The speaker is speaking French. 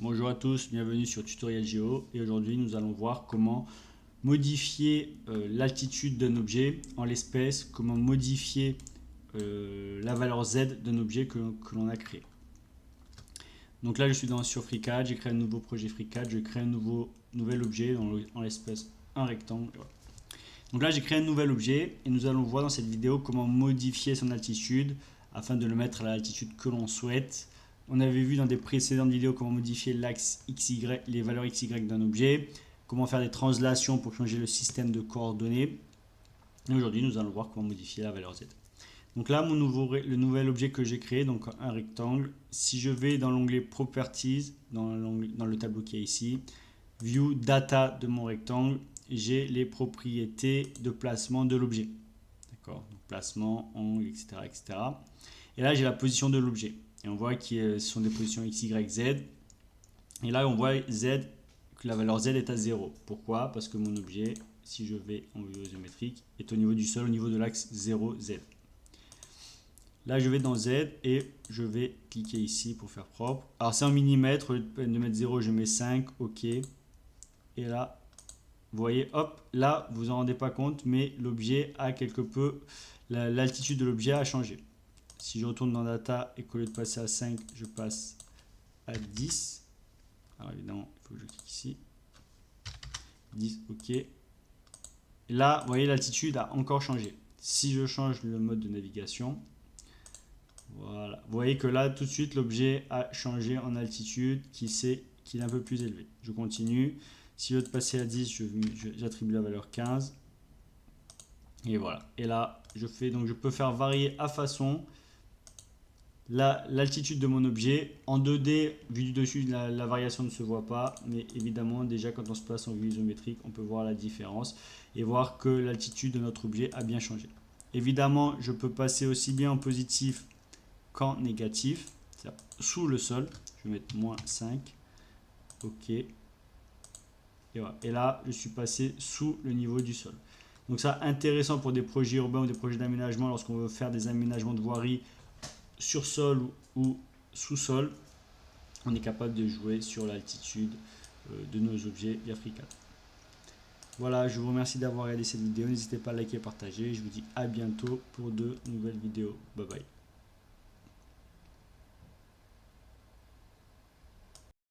Bonjour à tous, bienvenue sur Tutoriel Géo et aujourd'hui nous allons voir comment modifier l'altitude d'un objet, en l'espèce comment modifier la valeur Z d'un objet que l'on a créé. Donc là je suis sur FreeCAD, j'ai créé un nouveau projet FreeCAD, je crée un nouvel objet, en l'espèce un rectangle. Donc là j'ai créé un nouvel objet et nous allons voir dans cette vidéo comment modifier son altitude afin de le mettre à l'altitude que l'on souhaite. On avait vu dans des précédentes vidéos comment modifier l'axe XY, les valeurs XY d'un objet, comment faire des translations pour changer le système de coordonnées. Et aujourd'hui, nous allons voir comment modifier la valeur Z. Donc là, le nouvel objet que j'ai créé, donc un rectangle, si je vais dans l'onglet Properties, dans le tableau qui est ici, View Data de mon rectangle, j'ai les propriétés de placement de l'objet. D'accord, donc placement, angle, etc., etc. Et là, j'ai la position de l'objet. Et on voit que ce sont des positions X, Y, Z. Et là, on voit Z, que la valeur Z est à 0. Pourquoi? Parce que mon objet, si je vais en vue géométrique, est au niveau du sol, au niveau de l'axe 0, Z. Là, je vais dans Z et je vais cliquer ici pour faire propre. Alors, c'est en millimètres. Au lieu de mettre 0, je mets 5. OK. Et là, vous voyez, hop, là, vous vous en rendez pas compte, mais l'objet a quelque peu, l'altitude de l'objet a changé. Si je retourne dans Data et qu'au lieu de passer à 5, je passe à 10. Alors évidemment, il faut que je clique ici. 10, OK. Et là, vous voyez, l'altitude a encore changé. Si je change le mode de navigation, voilà. Vous voyez que là, tout de suite, l'objet a changé en altitude qui est un peu plus élevé. Je continue. Si je veux passer à 10, j'attribue la valeur 15. Et voilà. Et là, je peux faire varier à façon l'altitude de mon objet. En 2D, vu du dessus, la variation ne se voit pas. Mais évidemment, déjà quand on se place en vue isométrique, on peut voir la différence et voir que l'altitude de notre objet a bien changé. Évidemment, je peux passer aussi bien en positif qu'en négatif, sous le sol. Je vais mettre moins 5. OK. Et voilà. Et là, je suis passé sous le niveau du sol. Donc ça, intéressant pour des projets urbains ou des projets d'aménagement lorsqu'on veut faire des aménagements de voirie sur sol ou sous-sol. On est capable de jouer sur l'altitude de nos objets via FreeCAD. Voilà, je vous remercie d'avoir regardé cette vidéo. N'hésitez pas à liker et partager. Je vous dis à bientôt pour de nouvelles vidéos. Bye bye.